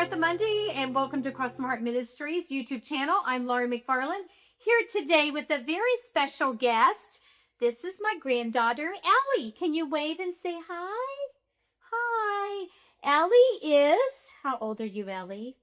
Martha Mundy, and welcome to Cross the Heart Ministries YouTube channel. I'm Laurie McFarland, here today with a very special guest. This is my granddaughter, Allie. Can you wave and say hi? Hi. Allie is, how old are you, Allie?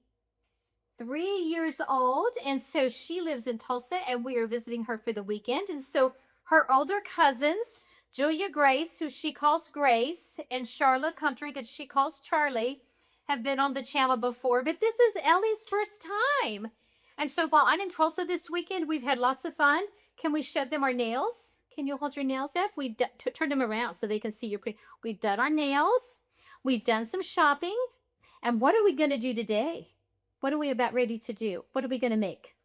3 years old, and so she lives in Tulsa, and we are visiting her for the weekend. And so her older cousins, Julia Grace, who she calls Grace, and Charlotte Country, that she calls Charlie, have been on the channel before, but this is Ellie's first time. And so while I'm in Tulsa this weekend, we've had lots of fun. Can we show them our nails? Can you hold your nails up? We turn them around so they can see your print. We've done our nails. We've done some shopping. And what are we going to do today? What are we about ready to do? What are we going to make?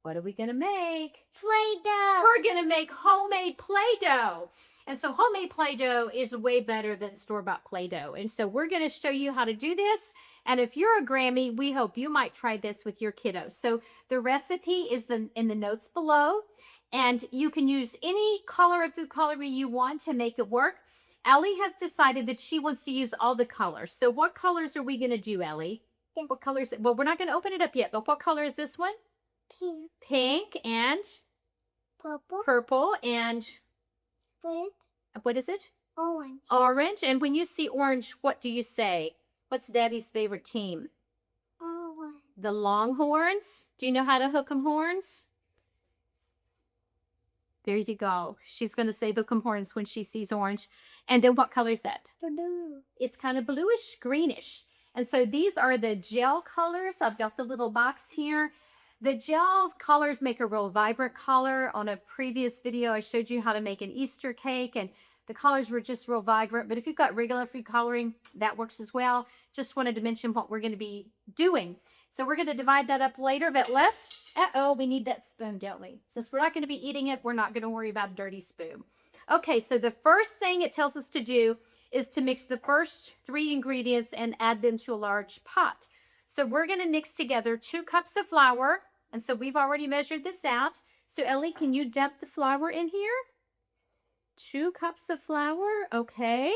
What are we going to make? Play-Doh. We're going to make homemade Play-Doh. And so homemade Play-Doh is way better than store-bought Play-Doh. And so we're going to show you how to do this. And if you're a Grammy, we hope you might try this with your kiddos. So the recipe is in the notes below. And you can use any color of food coloring you want to make it work. Allie has decided that she wants to use all the colors. So what colors are we going to do, Allie? Yes. What colors? Well, we're not going to open it up yet, but what color is this one? Pink. Pink and Purple. purple and Red. what is it? Orange. Orange. And when you see orange, what do you say? What's Daddy's favorite team? Orange. The Longhorns. Do you know how to hook 'em horns? There you go. She's going to say hook 'em horns when she sees orange. And then what color is that? Blue. It's kind of bluish, greenish. And so these are the gel colors. I've got the little box here. The gel colors make a real vibrant color. On a previous video, I showed you how to make an Easter cake, and the colors were just real vibrant. But if you've got regular food coloring, that works as well. Just wanted to mention what we're going to be doing. So we're going to divide that up later, but we need that spoon, don't we? Since we're not going to be eating it, we're not going to worry about a dirty spoon. Okay, so the first thing it tells us to do is to mix the first 3 ingredients and add them to a large pot. So we're going to mix together 2 cups of flour. And so we've already measured this out. So Ellie, can you dump the flour in here? 2 cups of flour, okay.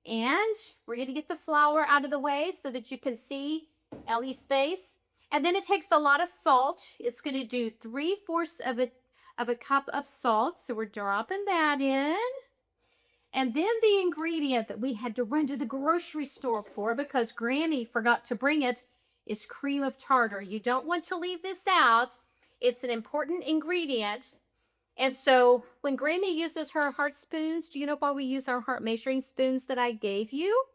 And we're going to get the flour out of the way so that you can see Ellie's face. And then it takes a lot of salt. It's going to do 3/4 of a cup of salt. So we're dropping that in. And then the ingredient that we had to run to the grocery store for because Granny forgot to bring it is cream of tartar. You don't want to leave this out. It's an important ingredient. And so when Grammy uses her heart spoons, do you know why we use our heart measuring spoons that I gave you?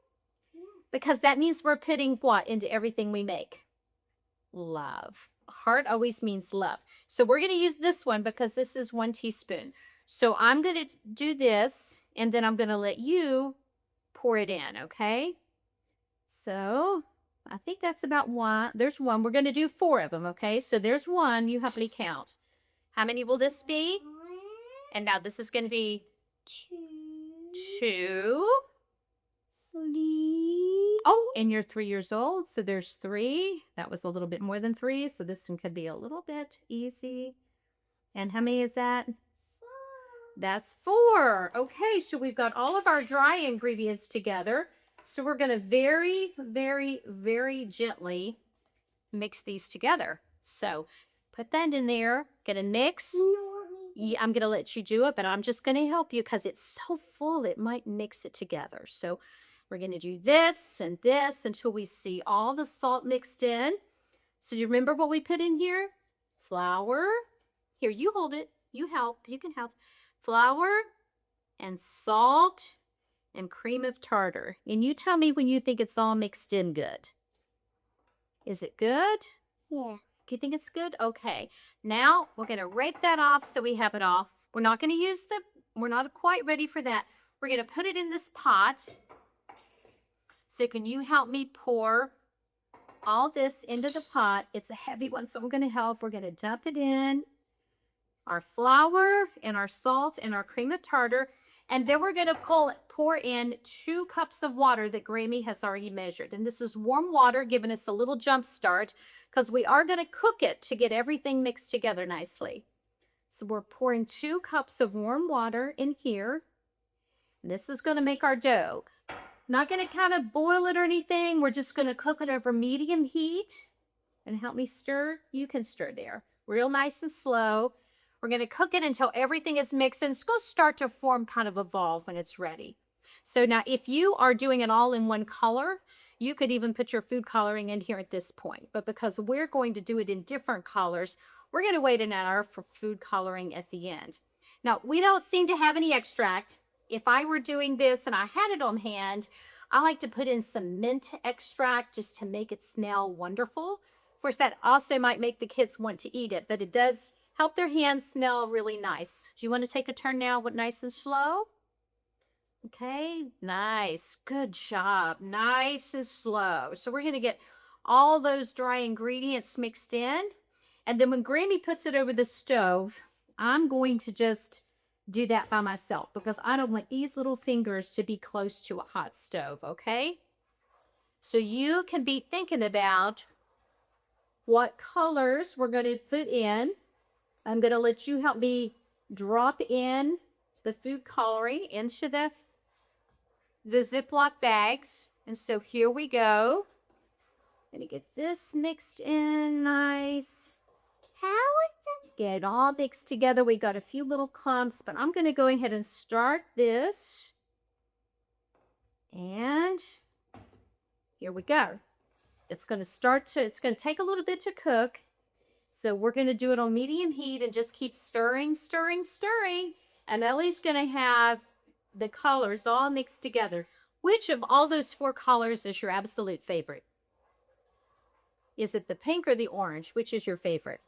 Because that means we're putting what into everything we make? Love. Heart always means love. So we're going to use this one because this is 1 teaspoon. So I'm going to do this, and then I'm going to let you pour it in, okay? So I think that's about 1. There's 1. We're going to do 4 of them, okay? So there's 1. You help me count. How many will this be? And now this is going to be 2. 3. Oh, and you're 3 years old, so there's 3. That was a little bit more than 3, so this one could be a little bit easy. And how many is that? 4. That's 4. Okay, so we've got all of our dry ingredients together. So we're going to very, very, very gently mix these together. So put that in there. Going to mix. Yeah, I'm going to let you do it, but I'm just going to help you because it's so full it might mix it together. So we're going to do this and this until we see all the salt mixed in. So you remember what we put in here? Flour. Here, you hold it. You help. You can help. Flour and salt and cream of tartar. And you tell me when you think it's all mixed in good. Is it good? Yeah. Do you think it's good? Okay. Now we're going to rake that off so we have it off. We're not going to use we're not quite ready for that. We're going to put it in this pot. So can you help me pour all this into the pot? It's a heavy one, so I'm going to help. We're going to dump it in. Our flour and our salt and our cream of tartar. And then we're going to pour in 2 cups of water that Grammy has already measured. And this is warm water, giving us a little jump start because we are going to cook it to get everything mixed together nicely. So we're pouring 2 cups of warm water in here. This is going to make our dough. Not going to kind of boil it or anything. We're just going to cook it over medium heat. And help me stir. You can stir there. Real nice and slow. We're going to cook it until everything is mixed, and it's going to start to form, kind of evolve when it's ready. So now if you are doing it all in one color, you could even put your food coloring in here at this point. But because we're going to do it in different colors, we're going to wait an hour for food coloring at the end. Now, we don't seem to have any extract. If I were doing this and I had it on hand, I like to put in some mint extract just to make it smell wonderful. Of course, that also might make the kids want to eat it, but it does help their hands smell really nice. Do you want to take a turn now with nice and slow? Okay, nice. Good job. Nice and slow. So we're going to get all those dry ingredients mixed in. And then when Grammy puts it over the stove, I'm going to just do that by myself because I don't want these little fingers to be close to a hot stove, okay? So you can be thinking about what colors we're going to put in. I'm going to let you help me drop in the food coloring into the Ziploc bags. And so here we go. I'm going to get this mixed in nice. How is it? Get it all mixed together. We got a few little clumps, but I'm going to go ahead and start this. And here we go. It's going to take a little bit to cook. So we're going to do it on medium heat and just keep stirring, stirring, stirring. And Ellie's going to have the colors all mixed together. Which of all those 4 colors is your absolute favorite? Is it the pink or the orange? Which is your favorite?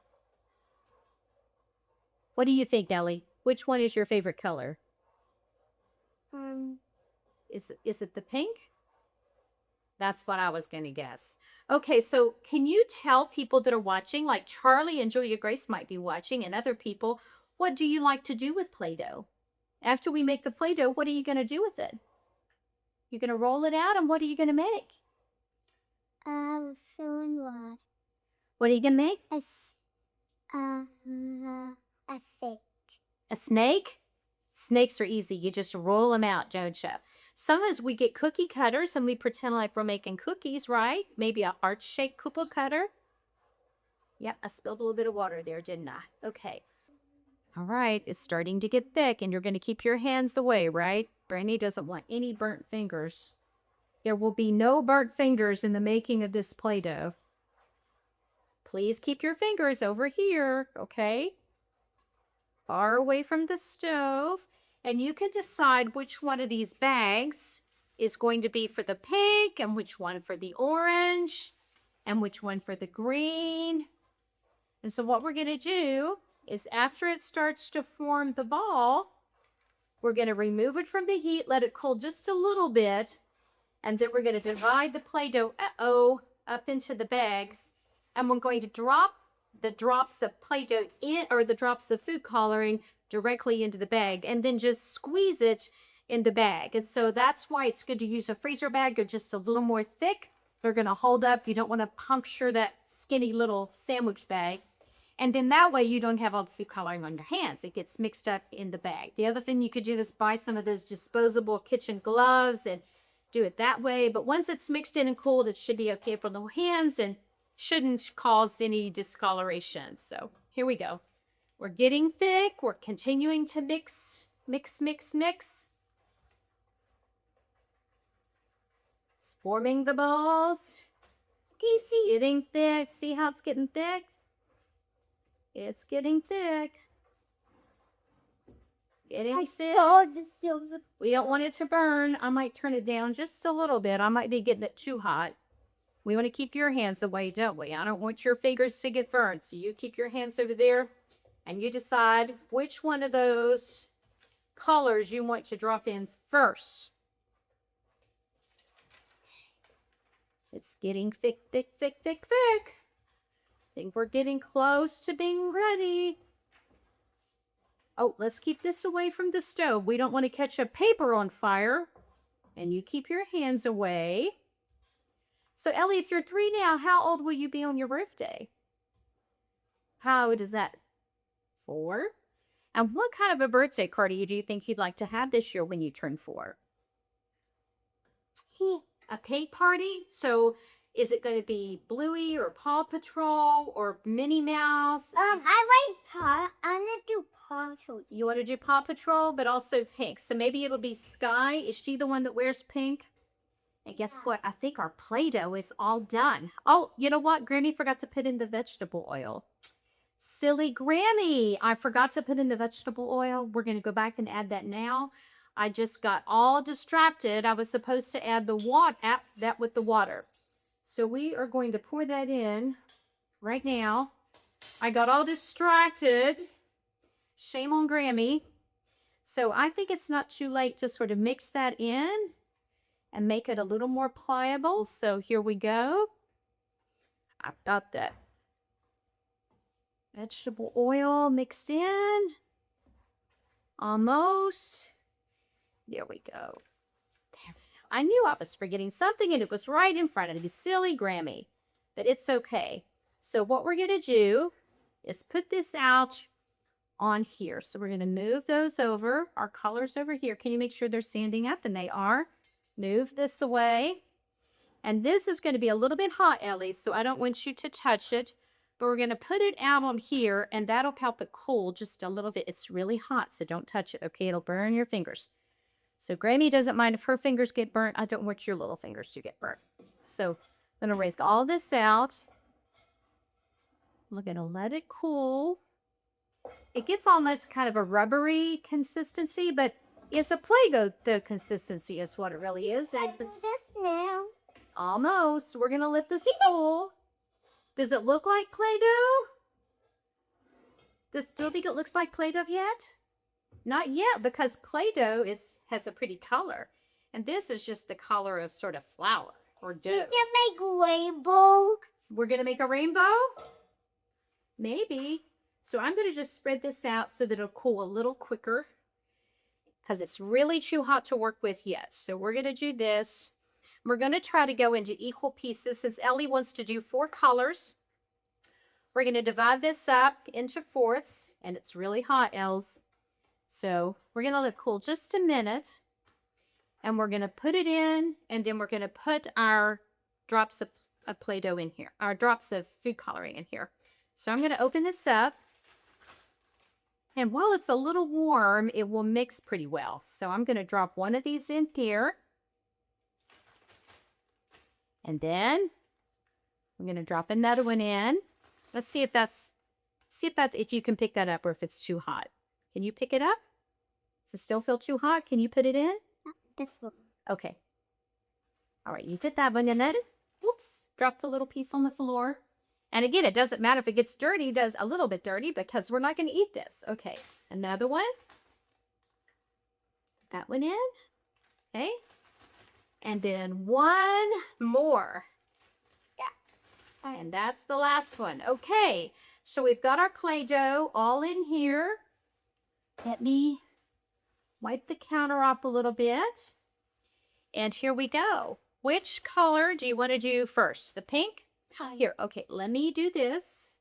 What do you think, Ellie? Which one is your favorite color? Is it the pink? That's what I was going to guess. Okay, so can you tell people that are watching, like Charlie and Julia Grace might be watching, and other people, what do you like to do with Play-Doh? After we make the Play-Doh, what are you going to do with it? You're going to roll it out, and what are you going to make? Filling what? What are you going to make? A snake. A snake? Snakes are easy. You just roll them out, don't you? Sometimes we get cookie cutters and we pretend like we're making cookies, right? Maybe a heart-shaped cookie cutter. Yep, I spilled a little bit of water there, didn't I? Okay. All right, it's starting to get thick and you're going to keep your hands away, right? Brandy doesn't want any burnt fingers. There will be no burnt fingers in the making of this Play-Doh. Please keep your fingers over here, okay? Far away from the stove. And you can decide which one of these bags is going to be for the pink and which one for the orange and which one for the green. And so what we're going to do is after it starts to form the ball, we're going to remove it from the heat, let it cool just a little bit, and then we're going to divide the Play-Doh up into the bags, and we're going to drop the drops of Play-Doh in, or the drops of food coloring directly into the bag, and then just squeeze it in the bag. And so that's why it's good to use a freezer bag. They're just a little more thick. They're going to hold up. You don't want to puncture that skinny little sandwich bag. And then that way you don't have all the food coloring on your hands. It gets mixed up in the bag. The other thing you could do is buy some of those disposable kitchen gloves and do it that way. But once it's mixed in and cooled, it should be okay for the hands and shouldn't cause any discoloration. So here we go. We're getting thick. We're continuing to mix, mix, mix, mix. It's forming the balls. It's getting thick. See how it's getting thick? It's getting thick. Getting thick. We don't want it to burn. I might turn it down just a little bit. I might be getting it too hot. We want to keep your hands away, don't we? I don't want your fingers to get burned. So you keep your hands over there and you decide which one of those colors you want to drop in first. It's getting thick, thick, thick, thick, thick. I think we're getting close to being ready. Oh, let's keep this away from the stove. We don't want to catch a paper on fire. And you keep your hands away. So, Ellie, if you're 3 now, how old will you be on your birthday? How old is that? 4? And what kind of a birthday party do you think you'd like to have this year when you turn 4? A paint party? So is it going to be Bluey or Paw Patrol or Minnie Mouse? I like Paw. I want to do Paw Patrol. You want to do Paw Patrol, but also pink. So maybe it'll be Sky. Is she the one that wears pink? And guess what? I think our Play-Doh is all done. Oh, you know what? Grammy forgot to put in the vegetable oil. Silly Grammy. I forgot to put in the vegetable oil. We're going to go back and add that now. I just got all distracted. I was supposed to add the water, that with the water. So we are going to pour that in right now. I got all distracted. Shame on Grammy. So I think it's not too late to sort of mix that in and make it a little more pliable. So here we go. I've got that vegetable oil mixed in. Almost. There we go. There. I knew I was forgetting something and it was right in front of me. Silly Grammy. But it's okay. So what we're going to do is put this out on here. So we're going to move those over. Our colors over here. Can you make sure they're standing up? And they are. Move this away. And this is going to be a little bit hot, Ellie, so I don't want you to touch it. But we're going to put it out on here, and that'll help it cool just a little bit. It's really hot, so don't touch it, okay? It'll burn your fingers. So Grammy doesn't mind if her fingers get burnt. I don't want your little fingers to get burnt. So I'm going to raise all this out. We're going to let it cool. It gets almost kind of a rubbery consistency, but it's a Play-Doh consistency is what it really is. And This now. almost. We're going to let this cool. Does it look like Play-Doh? Does still think it looks like Play-Doh yet? Not yet, because Play-Doh has a pretty color. And this is just the color of sort of flour or dough. You can make rainbow. We're going to make a rainbow? Maybe. So I'm going to just spread this out so that it'll cool a little quicker. Because it's really too hot to work with yet. So we're going to do this. We're going to try to go into equal pieces since Ellie wants to do 4 colors. We're going to divide this up into fourths. And it's really hot, Els. So we're going to let it cool just a minute. And we're going to put it in. And then we're going to put our drops of Play-Doh in here. Our drops of food coloring in here. So I'm going to open this up. And while it's a little warm, it will mix pretty well. So I'm going to drop one of these in here. And then I'm going to drop another one in. Let's see if if you can pick that up or if it's too hot. Can you pick it up? Does it still feel too hot? Can you put it in? This one. Okay. All right, you put that one in it. Oops, dropped a little piece on the floor. And again, it doesn't matter if it gets dirty, it does a little bit dirty because we're not going to eat this. Okay, another one. Put that one in. Okay. And then one more. Yeah. And that's the last one. Okay, so we've got our Play-Doh all in here. Let me wipe the counter up a little bit. And here we go. Which color do you want to do first? The pink? Here, okay, let me do this.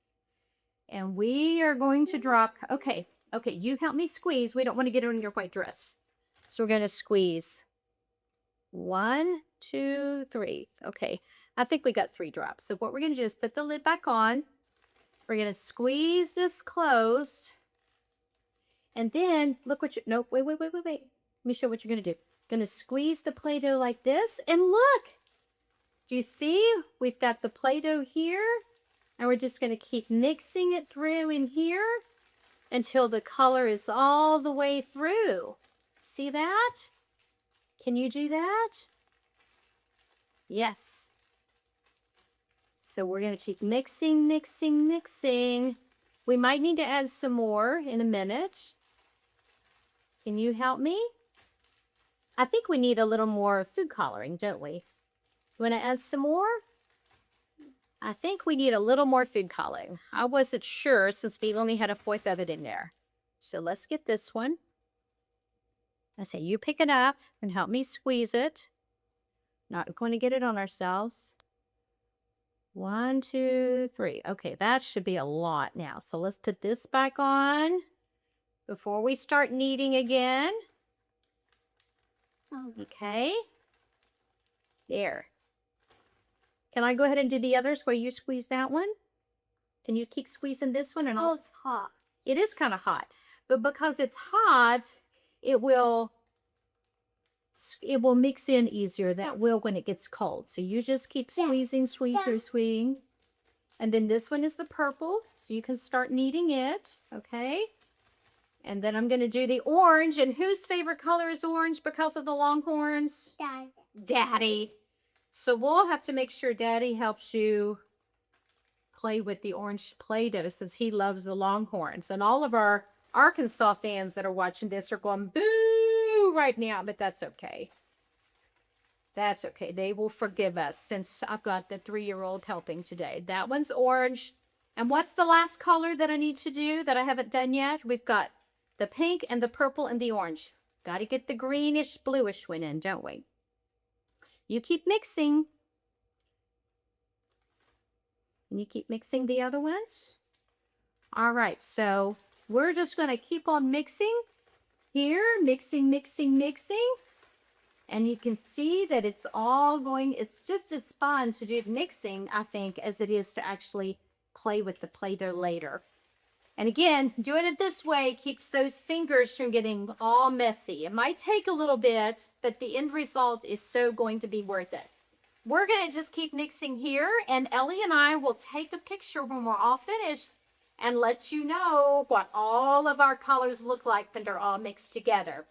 And we are going to drop, okay, you help me squeeze. We don't want to get it on your white dress. So we're going to squeeze. 1, 2, 3. Okay, I think we got 3 drops. So what we're going to do is put the lid back on. We're going to squeeze this closed. And then, look what you, nope, wait. Let me show what you're going to do. Going to squeeze the Play-Doh like this. And look! Do you see? We've got the Play-Doh here, and we're just going to keep mixing it through in here until the color is all the way through. See that? Can you do that? Yes. So we're going to keep mixing. We might need to add some more in a minute. Can you help me? I think we need a little more food coloring, don't we? You want to add some more? I think we need a little more food coloring. I wasn't sure since we only had 1/4 of it in there. So let's get this one. I say you pick it up and help me squeeze it. Not going to get it on ourselves. 1, 2, 3. Okay, that should be a lot now. So let's put this back on before we start kneading again. Okay. There. Can I go ahead and do the others where you squeeze that one? Can you keep squeezing this one? And Oh, it's hot. it is kind of hot, but because it's hot, it will mix in easier. That will when it gets cold. So you just keep squeezing, squeezing. And then this one is the purple, so you can start kneading it, okay? And then I'm going to do the orange. And whose favorite color is orange because of the Longhorns? Daddy. Daddy. So we'll have to make sure Daddy helps you play with the orange Play-Doh since he loves the Longhorns. And all of our Arkansas fans that are watching this are going boo right now, but that's okay. That's okay. They will forgive us since I've got the 3-year-old helping today. That one's orange. And what's the last color that I need to do that I haven't done yet? We've got the pink and the purple and the orange. Got to get the greenish bluish one in, don't we? You keep mixing. And you keep mixing the other ones. All right, so we're just going to keep on mixing here. Mixing. And you can see that it's all going, it's just as fun to do mixing, I think, as it is to actually play with the Play-Doh later. And again, doing it this way keeps those fingers from getting all messy. It might take a little bit, but the end result is so going to be worth it. We're going to just keep mixing here, and Ellie and I will take a picture when we're all finished and let you know what all of our colors look like when they're all mixed together.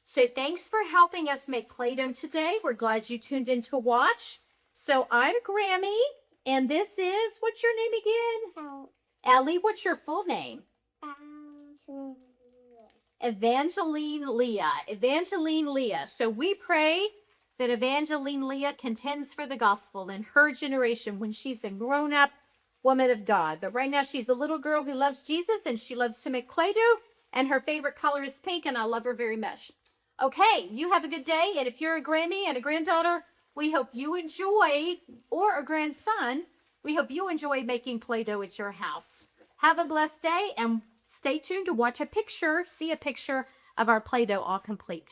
So thanks for helping us make Play-Doh today. We're glad you tuned in to watch. So I'm Grammy, and this is, what's your name again? Ellie, what's your full name? Evangeline Leah. Evangeline Leah. So we pray that Evangeline Leah contends for the gospel in her generation when she's a grown-up woman of God. But right now she's a little girl who loves Jesus, and she loves to make Play-Doh, and her favorite color is pink, and I love her very much. Okay, you have a good day, and if you're a Grammy and a granddaughter, we hope you enjoy, or a grandson, we hope you enjoy making Play-Doh at your house. Have a blessed day, and stay tuned to watch a picture, see a picture of our Play-Doh all complete.